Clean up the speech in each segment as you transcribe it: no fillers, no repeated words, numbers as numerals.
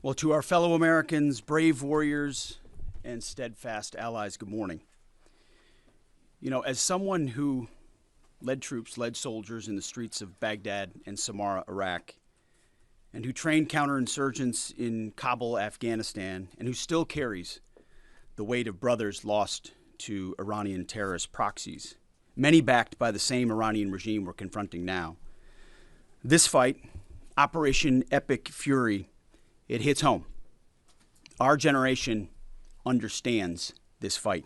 Well, to our fellow Americans, brave warriors, and steadfast allies, good morning. You know, as someone who led troops, led soldiers in the streets of Baghdad and Samarra, Iraq, and who trained counterinsurgents in Kabul, Afghanistan, and who still carries the weight of brothers lost to Iranian terrorist proxies, many backed by the same Iranian regime we're confronting now. This fight, Operation Epic Fury, it hits home. Our generation understands this fight.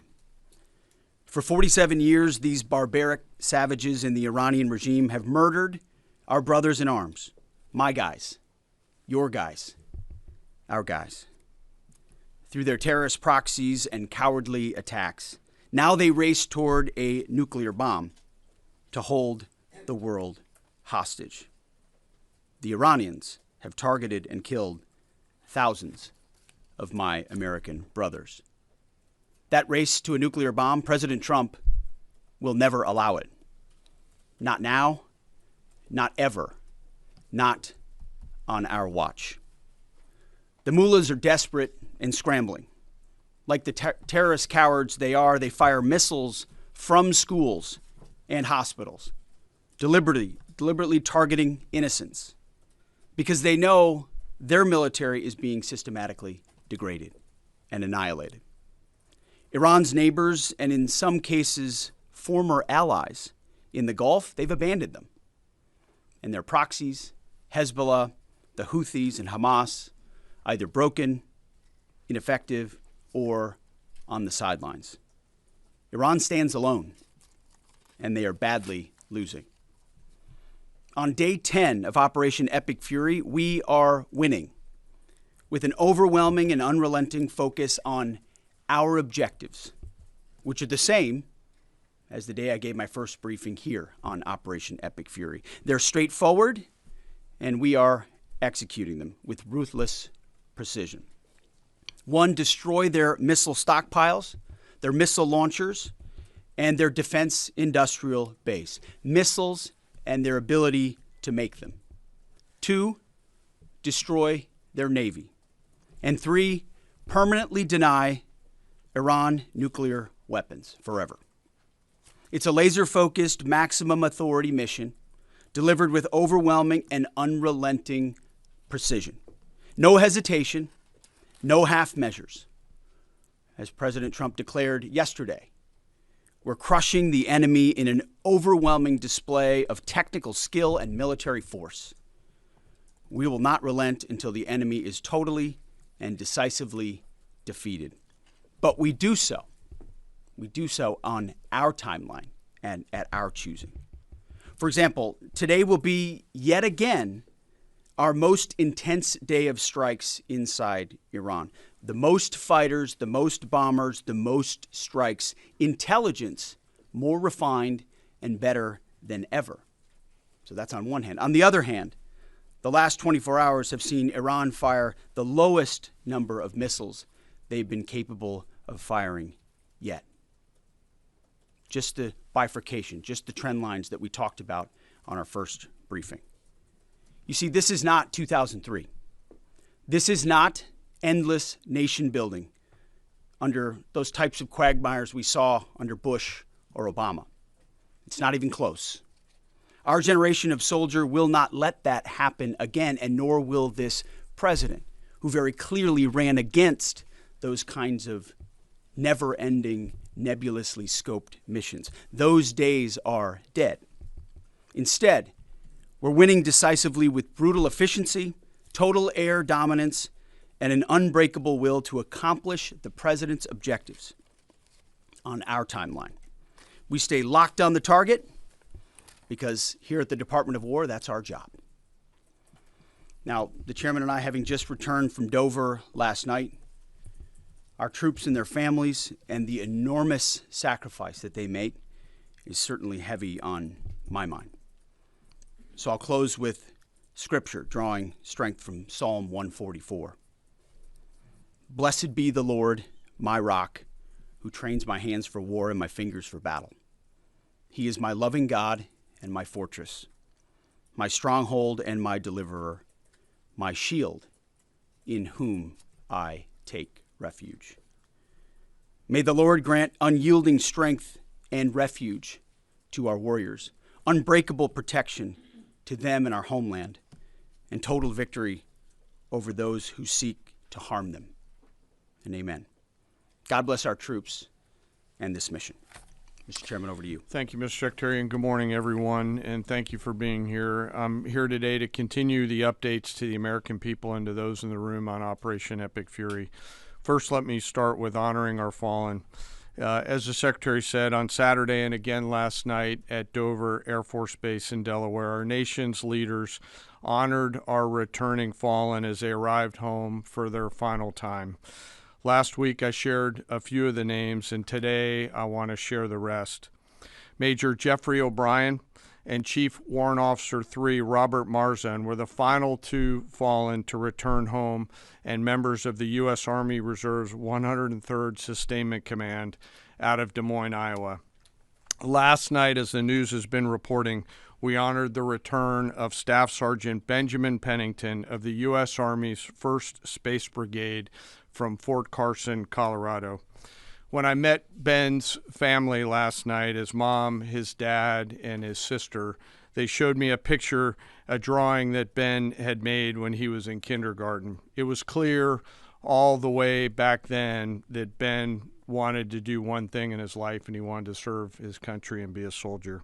For 47 years, these barbaric savages in the Iranian regime have murdered our brothers in arms, my guys, your guys, our guys, through their terrorist proxies and cowardly attacks. Now they race toward a nuclear bomb to hold the world hostage. The Iranians have targeted and killed thousands of my American brothers. That race to a nuclear bomb, President Trump will never allow it. Not now, not ever, not on our watch. The mullahs are desperate and scrambling. Like the terrorist cowards they are, they fire missiles from schools and hospitals, deliberately targeting innocents, because they know their military is being systematically degraded and annihilated. Iran's neighbors, and in some cases, former allies in the Gulf, they've abandoned them. And their proxies, Hezbollah, the Houthis, and Hamas, either broken, ineffective, or on the sidelines. Iran stands alone, and they are badly losing. On day 10 of Operation Epic Fury, we are winning with an overwhelming and unrelenting focus on our objectives, which are the same as the day I gave my first briefing here on Operation Epic Fury. They're straightforward, and we are executing them with ruthless precision. One, destroy their missile stockpiles, their missile launchers, and their defense industrial base. Missiles and their ability to make them. 2, destroy their navy. And 3, permanently deny Iran nuclear weapons forever. It's a laser-focused, maximum authority mission delivered with overwhelming and unrelenting precision. No hesitation, no half measures. As President Trump declared yesterday, we're crushing the enemy in an overwhelming display of technical skill and military force. We will not relent until the enemy is totally and decisively defeated. But we do so. We do so on our timeline and at our choosing. For example, today will be yet again our most intense day of strikes inside Iran. The most fighters, the most bombers, the most strikes. Intelligence more refined and better than ever. So that's on one hand. On the other hand, the last 24 hours have seen Iran fire the lowest number of missiles they've been capable of firing yet. Just the bifurcation, just the trend lines that we talked about on our first briefing. You see, this is not 2003. This is not endless nation building under those types of quagmires we saw under Bush or Obama. It's not even close. Our generation of soldier will not let that happen again, and nor will this president, who very clearly ran against those kinds of never-ending, nebulously scoped missions. Those days are dead. Instead, we're winning decisively with brutal efficiency, total air dominance, and an unbreakable will to accomplish the president's objectives on our timeline. We stay locked on the target because here at the Department of War, that's our job. Now, the chairman and I, having just returned from Dover last night, our troops and their families and the enormous sacrifice that they make is certainly heavy on my mind. So I'll close with scripture, drawing strength from Psalm 144. Blessed be the Lord, my rock, who trains my hands for war and my fingers for battle. He is my loving God and my fortress, my stronghold and my deliverer, my shield in whom I take refuge. May the Lord grant unyielding strength and refuge to our warriors, unbreakable protection to them and our homeland, and total victory over those who seek to harm them. And amen. God bless our troops and this mission. Mr. Chairman, over to you. Thank you, Mr. Secretary, and good morning, everyone, and thank you for being here. I'm here today to continue the updates to the American people and to those in the room on Operation Epic Fury. First, let me start with honoring our fallen. As the Secretary said, on Saturday and again last night at Dover Air Force Base in Delaware, our nation's leaders honored our returning fallen as they arrived home for their final time. Last week, I shared a few of the names, and today I want to share the rest. Major Jeffrey O'Brien and Chief Warrant Officer 3 Robert Marzan were the final two fallen to return home and members of the U.S. Army Reserve's 103rd Sustainment Command out of Des Moines, Iowa. Last night, as the news has been reporting, we honored the return of Staff Sergeant Benjamin Pennington of the U.S. Army's 1st Space Brigade from Fort Carson, Colorado. When I met Ben's family last night, his mom, his dad, and his sister, they showed me a drawing that Ben had made when he was in kindergarten. It was clear all the way back then that Ben wanted to do one thing in his life, and he wanted to serve his country and be a soldier.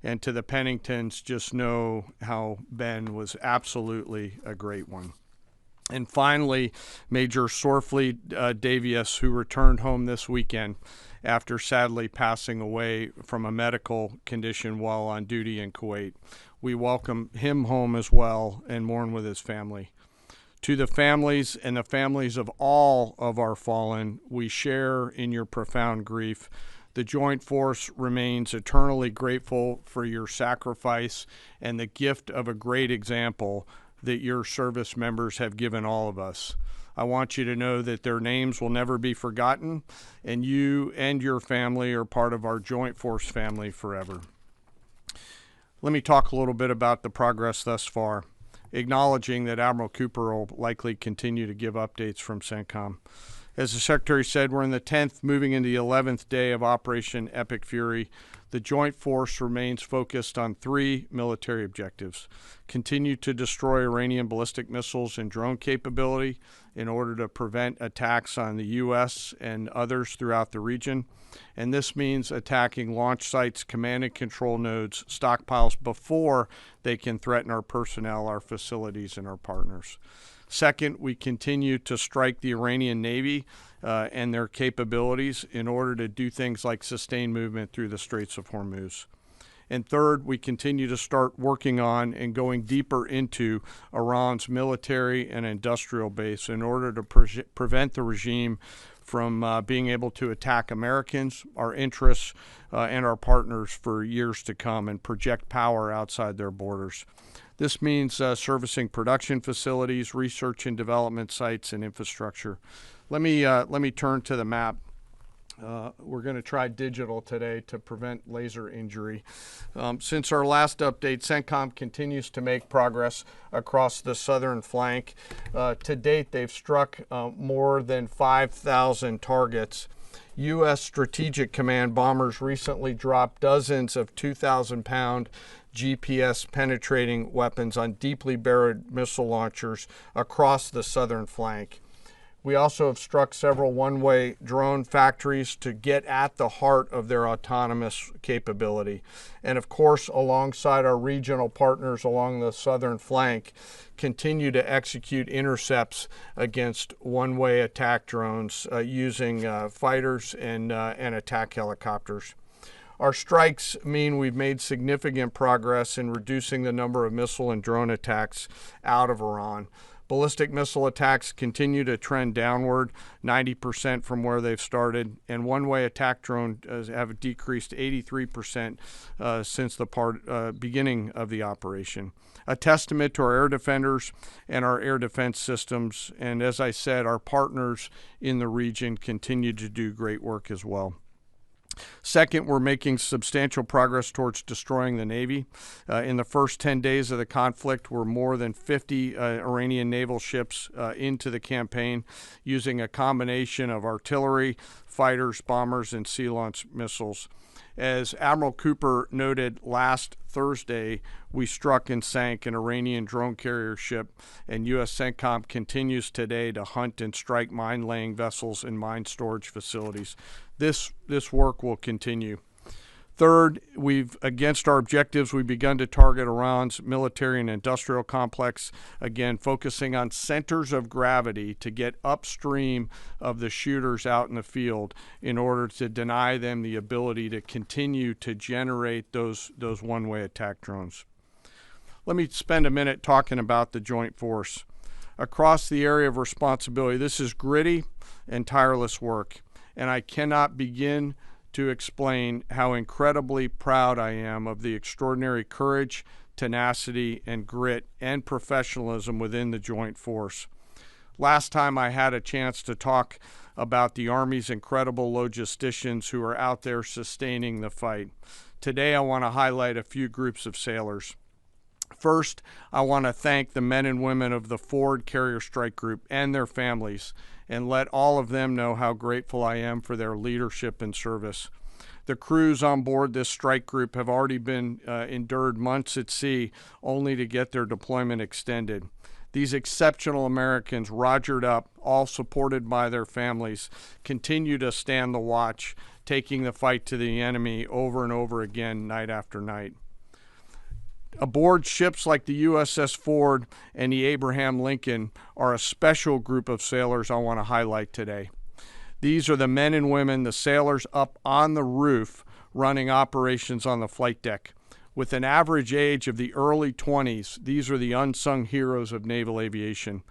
And to the Penningtons, just know how Ben was absolutely a great one. And finally, Major Sorfleet Davies, who returned home this weekend after sadly passing away from a medical condition while on duty in Kuwait. We welcome him home as well and mourn with his family. To the families and the families of all of our fallen, we share in your profound grief. The Joint Force remains eternally grateful for your sacrifice and the gift of a great example that your service members have given all of us. I want you to know that their names will never be forgotten, and you and your family are part of our Joint Force family forever. Let me talk a little bit about the progress thus far, acknowledging that Admiral Cooper will likely continue to give updates from CENTCOM. As the Secretary said, we're in the 10th, moving into the 11th day of Operation Epic Fury. The Joint Force remains focused on 3 military objectives. Continue to destroy Iranian ballistic missiles and drone capability in order to prevent attacks on the U.S. and others throughout the region. And this means attacking launch sites, command and control nodes, stockpiles before they can threaten our personnel, our facilities, and our partners. Second, we continue to strike the Iranian Navy and their capabilities in order to do things like sustain movement through the Straits of Hormuz. And third, we continue to start working on and going deeper into Iran's military and industrial base in order to prevent the regime from being able to attack Americans, our interests, and our partners for years to come and project power outside their borders. This means servicing production facilities, research and development sites, and infrastructure. Let me turn to the map. We're going to try digital today to prevent laser injury. Since our last update, CENTCOM continues to make progress across the southern flank. To date, they've struck more than 5,000 targets. U.S. Strategic Command bombers recently dropped dozens of 2,000-pound GPS penetrating weapons on deeply buried missile launchers across the southern flank. We also have struck several one-way drone factories to get at the heart of their autonomous capability. And of course, alongside our regional partners along the southern flank, continue to execute intercepts against one-way attack drones using fighters and attack helicopters. Our strikes mean we've made significant progress in reducing the number of missile and drone attacks out of Iran. Ballistic missile attacks continue to trend downward, 90% from where they've started, and one-way attack drones have decreased 83% since the beginning of the operation. A testament to our air defenders and our air defense systems, and as I said, our partners in the region continue to do great work as well. Second, we're making substantial progress towards destroying the Navy. In the first 10 days of the conflict, we're more than 50 Iranian naval ships into the campaign using a combination of artillery, fighters, bombers, and sea-launched missiles. As Admiral Cooper noted last Thursday, we struck and sank an Iranian drone carrier ship, and U.S. CENTCOM continues today to hunt and strike mine-laying vessels and mine storage facilities. This work will continue. Third, against our objectives, we've begun to target Iran's military and industrial complex, again, focusing on centers of gravity to get upstream of the shooters out in the field in order to deny them the ability to continue to generate those one-way attack drones. Let me spend a minute talking about the Joint Force. Across the area of responsibility, this is gritty and tireless work, and I cannot begin to explain how incredibly proud I am of the extraordinary courage, tenacity, and grit and professionalism within the Joint Force. Last time I had a chance to talk about the Army's incredible logisticians who are out there sustaining the fight. Today I want to highlight a few groups of sailors. First, I want to thank the men and women of the Forward Carrier Strike Group and their families, and let all of them know how grateful I am for their leadership and service. The crews on board this strike group have already been endured months at sea only to get their deployment extended. These exceptional Americans, rogered up, all supported by their families, continue to stand the watch, taking the fight to the enemy over and over again, night after night. Aboard ships like the USS Ford and the Abraham Lincoln are a special group of sailors I want to highlight today. These are the men and women, the sailors up on the roof running operations on the flight deck. With an average age of the early 20s, these are the unsung heroes of naval aviation.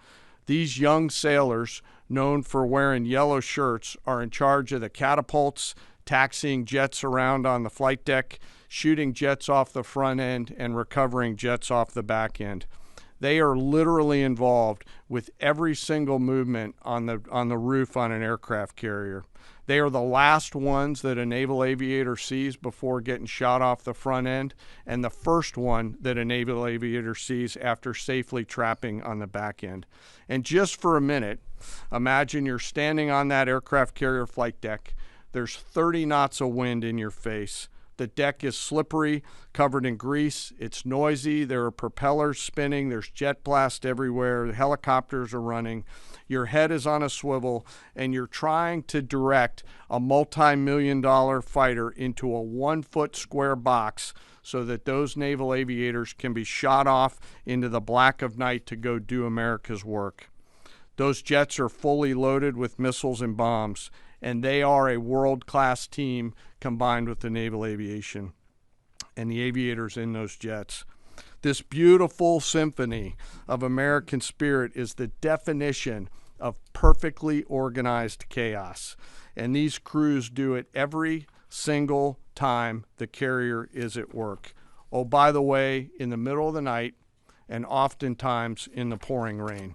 These young sailors, known for wearing yellow shirts, are in charge of the catapults, taxiing jets around on the flight deck, shooting jets off the front end, and recovering jets off the back end. They are literally involved with every single movement on the roof on an aircraft carrier. They are the last ones that a naval aviator sees before getting shot off the front end, and the first one that a naval aviator sees after safely trapping on the back end. And just for a minute, imagine you're standing on that aircraft carrier flight deck. There's 30 knots of wind in your face. The deck is slippery, covered in grease. It's noisy. There are propellers spinning. There's jet blast everywhere. The helicopters are running. Your head is on a swivel, and you're trying to direct a multi-million-dollar fighter into a 1-foot square box so that those naval aviators can be shot off into the black of night to go do America's work. Those jets are fully loaded with missiles and bombs, and they are a world-class team combined with the naval aviation and the aviators in those jets. This beautiful symphony of American spirit is the definition of perfectly organized chaos, and these crews do it every single time the carrier is at work. Oh, by the way, in the middle of the night and oftentimes in the pouring rain.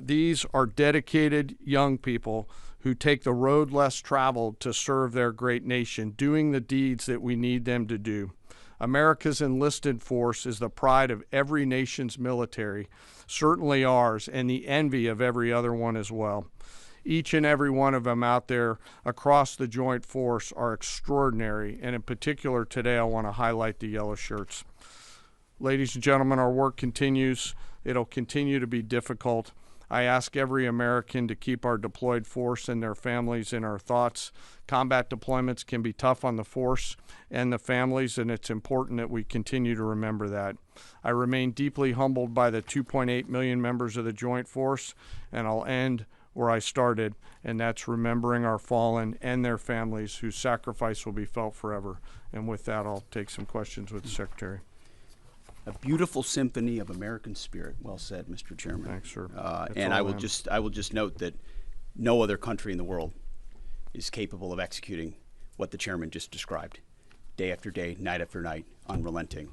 These are dedicated young people who take the road less traveled to serve their great nation, doing the deeds that we need them to do. America's enlisted force is the pride of every nation's military, certainly ours, and the envy of every other one as well. Each and every one of them out there across the Joint Force are extraordinary, and in particular today I want to highlight the yellow shirts. Ladies and gentlemen, our work continues. It'll continue to be difficult. I ask every American to keep our deployed force and their families in our thoughts. Combat deployments can be tough on the force and the families, and it's important that we continue to remember that. I remain deeply humbled by the 2.8 million members of the Joint Force, and I'll end where I started, and that's remembering our fallen and their families whose sacrifice will be felt forever. And with that, I'll take some questions with the Secretary. A beautiful symphony of American spirit. Well said, Mr. Chairman. Thanks, sir. And I will just note that no other country in the world is capable of executing what the chairman just described, day after day, night after night, unrelenting.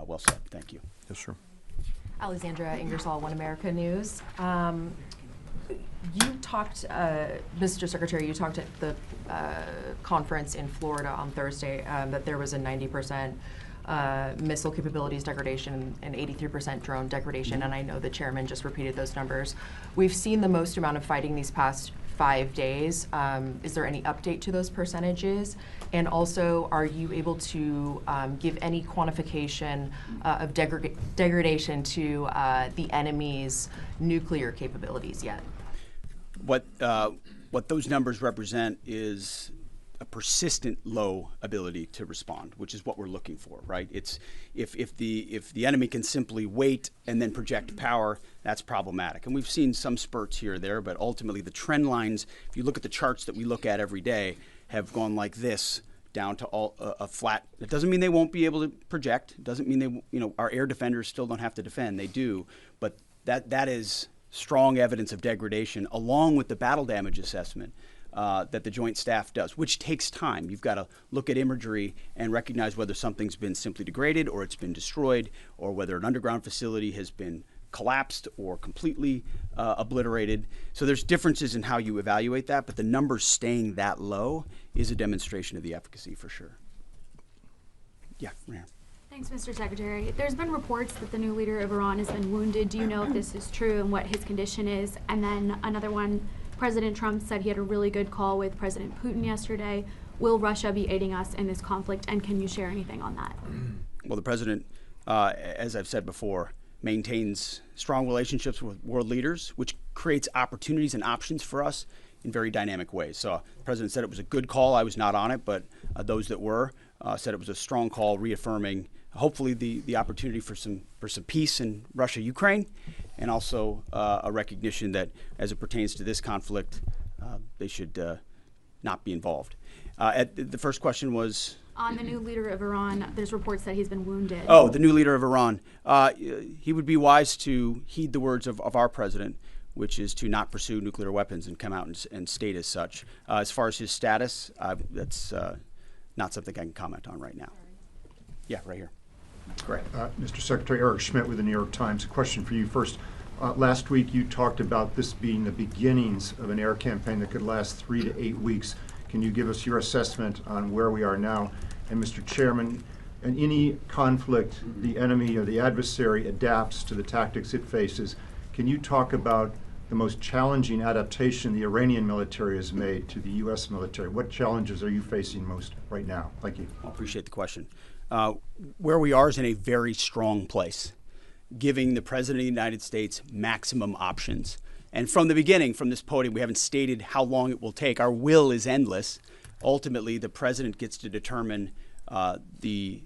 Well said. Thank you. Yes, sir. Alexandra Ingersoll, One America News. You talked, Mr. Secretary, you talked at the conference in Florida on Thursday that there was a 90% missile capabilities degradation and 83% drone degradation, and I know the chairman just repeated those numbers. We've seen the most amount of fighting these past 5 days. Is there any update to those percentages? And also, are you able to give any quantification of degradation to the enemy's nuclear capabilities yet? What those numbers represent is a persistent low ability to respond, which is what we're looking for, right? It's if the enemy can simply wait and then project power, that's problematic. And we've seen some spurts here or there, but ultimately the trend lines, if you look at the charts that we look at every day, have gone like this down to a flat. It doesn't mean they won't be able to project. It doesn't mean our air defenders still don't have to defend. They do, but that is strong evidence of degradation, along with the battle damage assessment that the Joint Staff does, which takes time. You've got to look at imagery and recognize whether something's been simply degraded or it's been destroyed, or whether an underground facility has been collapsed or completely obliterated. So there's differences in how you evaluate that, but the numbers staying that low is a demonstration of the efficacy for sure. Yeah, right here. Thanks, Mr. Secretary. There's been reports that the new leader of Iran has been wounded. Do you know if this is true and what his condition is? And then another one, President Trump said he had a really good call with President Putin yesterday. Will Russia be aiding us in this conflict, and can you share anything on that? Well, the president, as I've said before, maintains strong relationships with world leaders, which creates opportunities and options for us in very dynamic ways. So the president said it was a good call. I was not on it, but those that were said it was a strong call, reaffirming hopefully the opportunity for some peace in Russia, Ukraine, and also a recognition that as it pertains to this conflict, they should not be involved. The first question was On the new leader of Iran, there's reports that he's been wounded. Oh, the new leader of Iran. He would be wise to heed the words of our president, which is to not pursue nuclear weapons and come out and state as such. As far as his status, that's not something I can comment on right now. Yeah, right here. Great. Mr. Secretary, Eric Schmidt with the New York Times. A question for you first. Last week you talked about this being the beginnings of an air campaign that could last 3 to 8 weeks. Can you give us your assessment on where we are now? And Mr. Chairman, in any conflict, the enemy or the adversary adapts to the tactics it faces. Can you talk about the most challenging adaptation the Iranian military has made to the U.S. military? What challenges are you facing most right now? Thank you. I appreciate the question. Where we are is in a very strong place, giving the President of the United States maximum options. And from the beginning, from this podium, we haven't stated how long it will take. Our will is endless. Ultimately, the President gets to determine the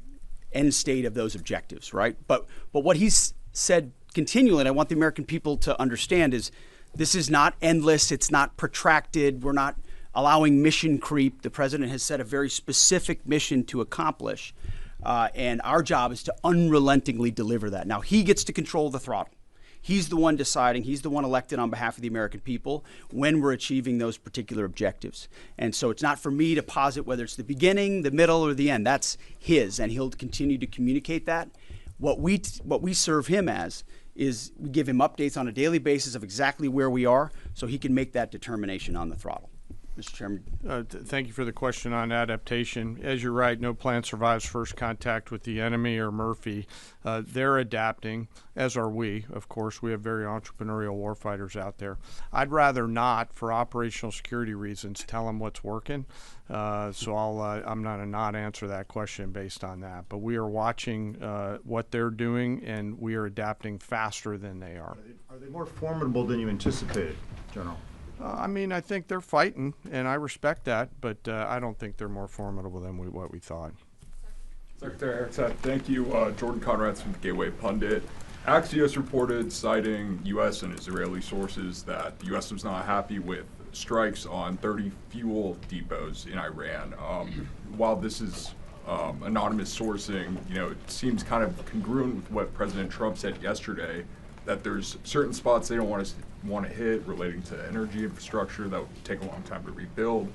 end state of those objectives, right? But what he's said continually, and I want the American people to understand, is this is not endless. It's not protracted. We're not allowing mission creep. The President has set a very specific mission to accomplish. And our job is to unrelentingly deliver that. Now, he gets to control the throttle. He's the one deciding, he's the one elected on behalf of the American people when we're achieving those particular objectives. And so it's not for me to posit whether it's the beginning, the middle, or the end. That's his, and he'll continue to communicate that. What we serve him as is we give him updates on a daily basis of exactly where we are so he can make that determination on the throttle. Mr. Chairman. Thank you for the question on adaptation. As you're right, no plan survives first contact with the enemy or Murphy. They're adapting, as are we. Of course, we have very entrepreneurial warfighters out there. I'd rather not, for operational security reasons, tell them what's working. So I'm not a not answer that question based on that. But we are watching what they're doing, and we are adapting faster than they are. Are they more formidable than you anticipated, General? I mean, I think they're fighting, and I respect that, but I don't think they're more formidable than what we thought. Secretary Hegseth, thank you. Jordan Conrads from the Gateway Pundit. Axios reported, citing U.S. and Israeli sources, that the U.S. was not happy with strikes on 30 fuel depots in Iran. While this is anonymous sourcing, it seems kind of congruent with what President Trump said yesterday, that there's certain spots they don't want to hit relating to energy infrastructure that would take a long time to rebuild.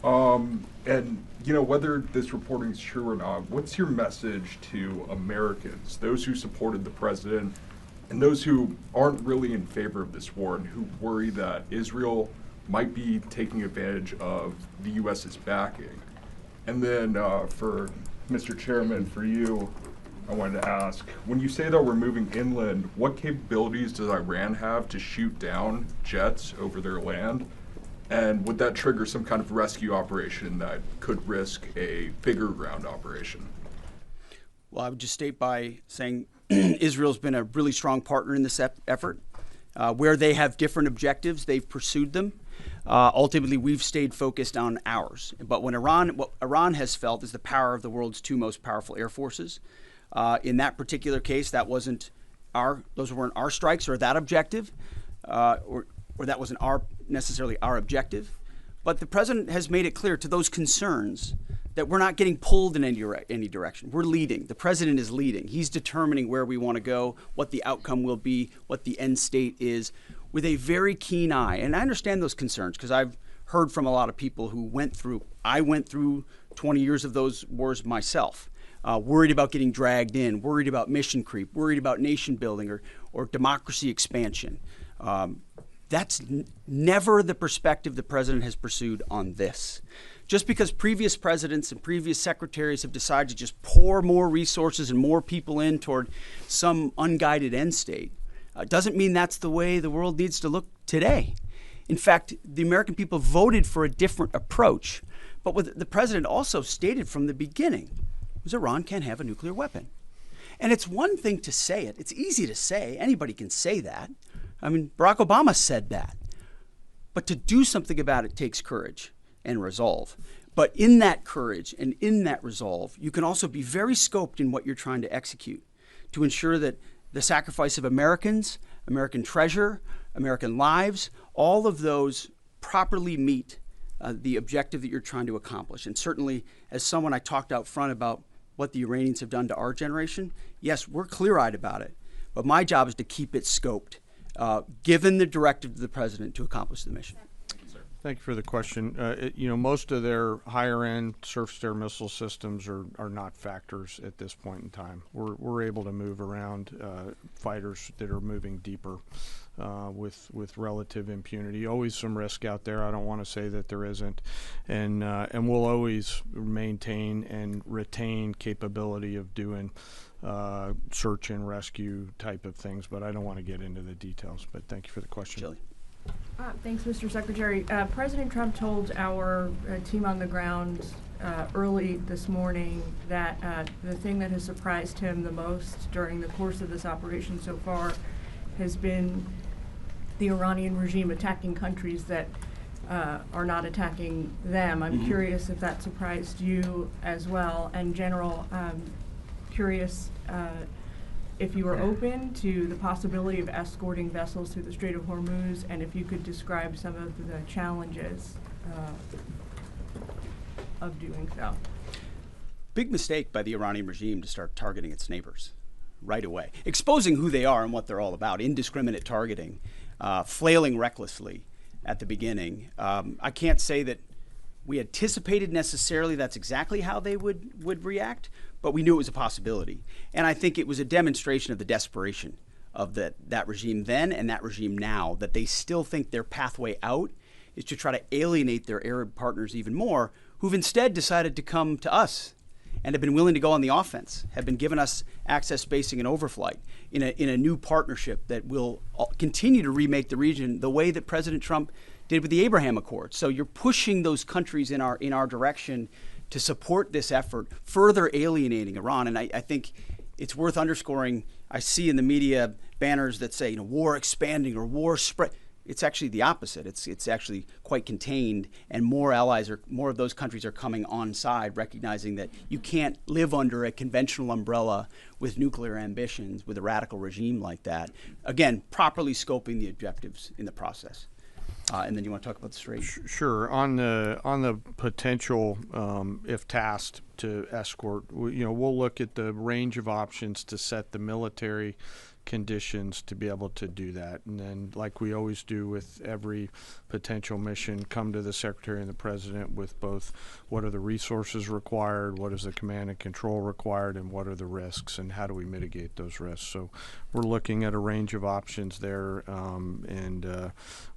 And whether this reporting is true or not, what's your message to Americans, those who supported the president and those who aren't really in favor of this war and who worry that Israel might be taking advantage of the U.S.'s backing. And then for Mr. Chairman, for you, I wanted to ask, when you say that we're moving inland, what capabilities does Iran have to shoot down jets over their land? And would that trigger some kind of rescue operation that could risk a bigger ground operation? Well, I would just state by saying Israel's been a really strong partner in this effort. Where they have different objectives, they've pursued them. Ultimately, we've stayed focused on ours. But what Iran has felt is the power of the world's two most powerful air forces. In that particular case, those weren't our strikes or that objective, or that wasn't necessarily our objective. But the president has made it clear to those concerns that we're not getting pulled in any direction. We're leading. The president is leading. He's determining where we want to go, what the outcome will be, what the end state is, with a very keen eye. And I understand those concerns because I've heard from a lot of people who I went through 20 years of those wars myself, worried about getting dragged in, worried about mission creep, worried about nation building or democracy expansion. That's never the perspective the president has pursued on this. Just because previous presidents and previous secretaries have decided to just pour more resources and more people in toward some unguided end state doesn't mean that's the way the world needs to look today. In fact, the American people voted for a different approach. But what the president also stated from the beginning was Iran can't have a nuclear weapon. And it's one thing to say it. It's easy to say. Anybody can say that. I mean, Barack Obama said that. But to do something about it takes courage and resolve. But in that courage and in that resolve, you can also be very scoped in what you're trying to execute to ensure that the sacrifice of Americans, American treasure, American lives, all of those properly meet the objective that you're trying to accomplish. And certainly, as someone I talked out front about what the Iranians have done to our generation, yes, we're clear-eyed about it. But my job is to keep it scoped, given the directive to the president to accomplish the mission. Thank you for the question. Most of their higher-end surface-to-air missile systems are not factors at this point in time. We're able to move around fighters that are moving deeper with relative impunity. Always some risk out there. I don't want to say that there isn't, and we'll always maintain and retain capability of doing search and rescue type of things. But I don't want to get into the details. But thank you for the question. Shelley. Thanks, Mr. Secretary. President Trump told our team on the ground early this morning that the thing that has surprised him the most during the course of this operation so far has been the Iranian regime attacking countries that are not attacking them. I'm curious if that surprised you as well. And General, curious if you were open to the possibility of escorting vessels through the Strait of Hormuz, and if you could describe some of the challenges of doing so. Big mistake by the Iranian regime to start targeting its neighbors right away, exposing who they are and what they're all about, indiscriminate targeting, flailing recklessly at the beginning. I can't say that we anticipated necessarily that's exactly how they would react, but we knew it was a possibility. And I think it was a demonstration of the desperation of that regime then and that regime now, that they still think their pathway out is to try to alienate their Arab partners even more, who've instead decided to come to us and have been willing to go on the offense, have been giving us access, spacing, and overflight in a new partnership that will continue to remake the region the way that President Trump did with the Abraham Accords. So you're pushing those countries in our direction to support this effort, further alienating Iran. And I think it's worth underscoring. I see in the media banners that say, war expanding or war spread. It's actually the opposite. It's actually quite contained, and more of those countries are coming on side, recognizing that you can't live under a conventional umbrella with nuclear ambitions with a radical regime like that. Again, properly scoping the objectives in the process. And then you want to talk about the Strait? Sure. On the potential, if tasked to escort, we'll look at the range of options to set the military conditions to be able to do that. And then, like we always do with every potential mission, come to the Secretary and the President with both what are the resources required, what is the command and control required, and what are the risks, and how do we mitigate those risks. So we're looking at a range of options there, and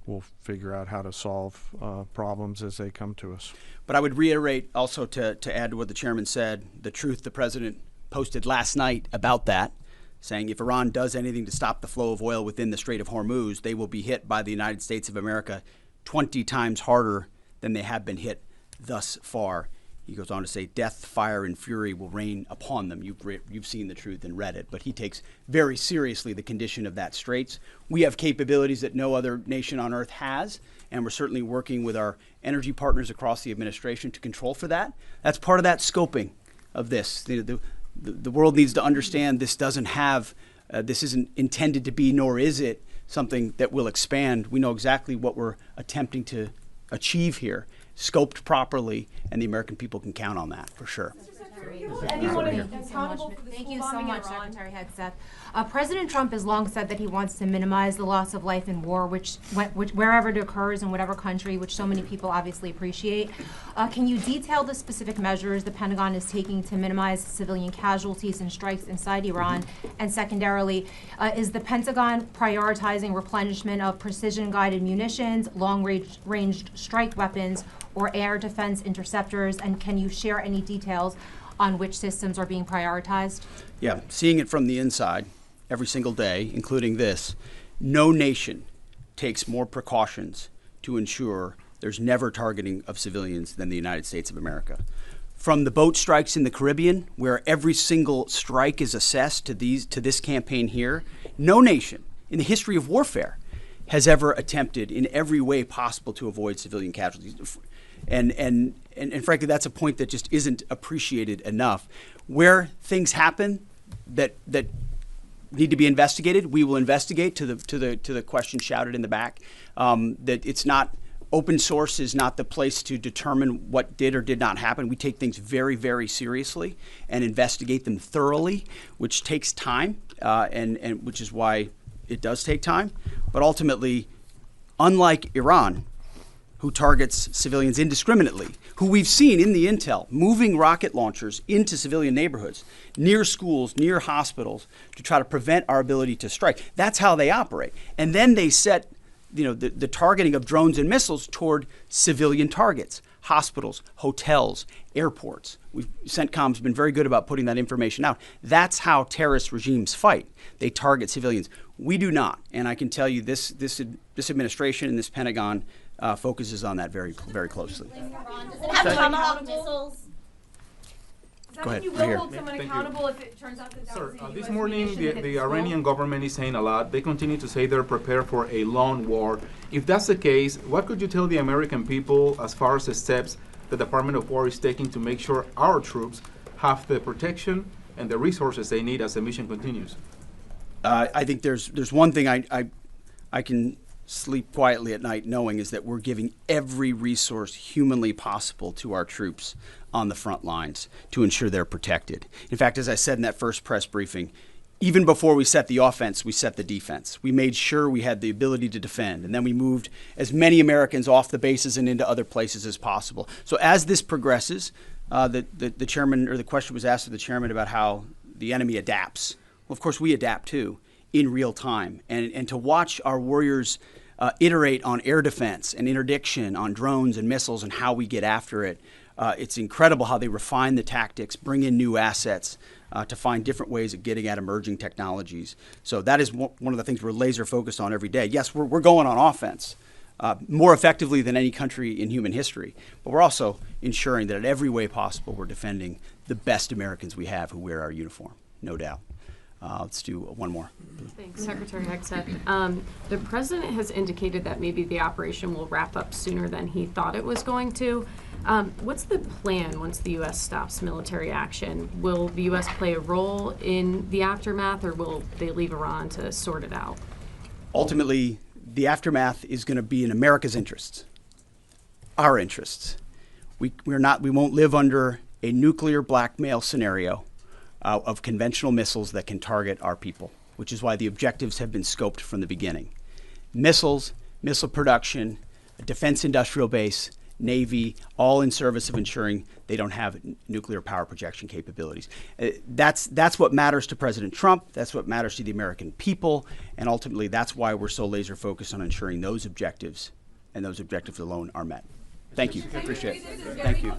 we'll figure out how to solve problems as they come to us. But I would reiterate also to add to what the chairman said, the truth the president posted last night about that, saying if Iran does anything to stop the flow of oil within the Strait of Hormuz, they will be hit by the United States of America 20 times harder than they have been hit thus far. He goes on to say, death, fire, and fury will rain upon them. You've seen the truth and read it. But he takes very seriously the condition of that straits. We have capabilities that no other nation on earth has, and we're certainly working with our energy partners across the administration to control for that. That's part of that scoping of this. The world needs to understand this doesn't have, this isn't intended to be, nor is it something that will expand. We know exactly what we're attempting to achieve here, scoped properly, and the American people can count on that for sure. Thank you so much, Secretary Hegseth. President Trump has long said that he wants to minimize the loss of life in war, which wherever it occurs in whatever country, which so many people obviously appreciate. Can you detail the specific measures the Pentagon is taking to minimize civilian casualties and strikes inside Iran? And secondarily, is the Pentagon prioritizing replenishment of precision-guided munitions, long-range strike weapons, or air defense interceptors? And can you share any details on which systems are being prioritized? Yeah, seeing it from the inside every single day, including this, no nation takes more precautions to ensure there's never targeting of civilians than the United States of America. From the boat strikes in the Caribbean, where every single strike is assessed to this campaign here, no nation in the history of warfare has ever attempted in every way possible to avoid civilian casualties. And frankly, that's a point that just isn't appreciated enough. Where things happen that need to be investigated, we will investigate. To the question shouted in the back, that it's not open source is not the place to determine what did or did not happen. We take things very, very seriously and investigate them thoroughly, which takes time, and which is why it does take time. But ultimately, unlike Iran, who targets civilians indiscriminately, who we've seen in the intel moving rocket launchers into civilian neighborhoods, near schools, near hospitals, to try to prevent our ability to strike. That's how they operate. And then they set the targeting of drones and missiles toward civilian targets, hospitals, hotels, airports. CENTCOM's been very good about putting that information out. That's how terrorist regimes fight. They target civilians. We do not. And I can tell you this administration and this Pentagon focuses on that very, very closely. Does it have Tomahawk missiles? Go ahead, You right will here. hold someone accountable if it turns out that that Sir, was a this US morning munition that hit the school? Iranian government is saying a lot. They continue to say they're prepared for a long war. If that's the case, what could you tell the American people as far as the steps the Department of War is taking to make sure our troops have the protection and the resources they need as the mission continues? I think there's one thing I can sleep quietly at night knowing is that we're giving every resource humanly possible to our troops on the front lines to ensure they're protected. In fact, as I said in that first press briefing, even before we set the offense, we set the defense. We made sure we had the ability to defend, and then we moved as many Americans off the bases and into other places as possible. So as this progresses, the chairman, or the question was asked of the chairman about how the enemy adapts. Well, of course, we adapt too in real time. And to watch our warriors iterate on air defense and interdiction on drones and missiles and how we get after it, it's incredible how they refine the tactics, bring in new assets to find different ways of getting at emerging technologies. So that is one of the things we're laser focused on every day. Yes, we're going on offense more effectively than any country in human history, but we're also ensuring that in every way possible we're defending the best Americans we have who wear our uniform, no doubt. Let's do one more. Thanks, Secretary Hegseth. The president has indicated that maybe the operation will wrap up sooner than he thought it was going to. What's the plan once the U.S. stops military action? Will the U.S. play a role in the aftermath, or will they leave Iran to sort it out? Ultimately, the aftermath is going to be in America's interests, our interests. We won't live under a nuclear blackmail scenario of conventional missiles that can target our people. which is why the objectives have been scoped from the beginning. Missiles, missile production, a defense industrial base, Navy, all in service of ensuring they don't have nuclear power projection capabilities. That's what matters to President Trump. That's what matters to the American people. And ultimately, that's why we're so laser focused on ensuring those objectives and those objectives alone are met. Thank you. I appreciate it. Thank you.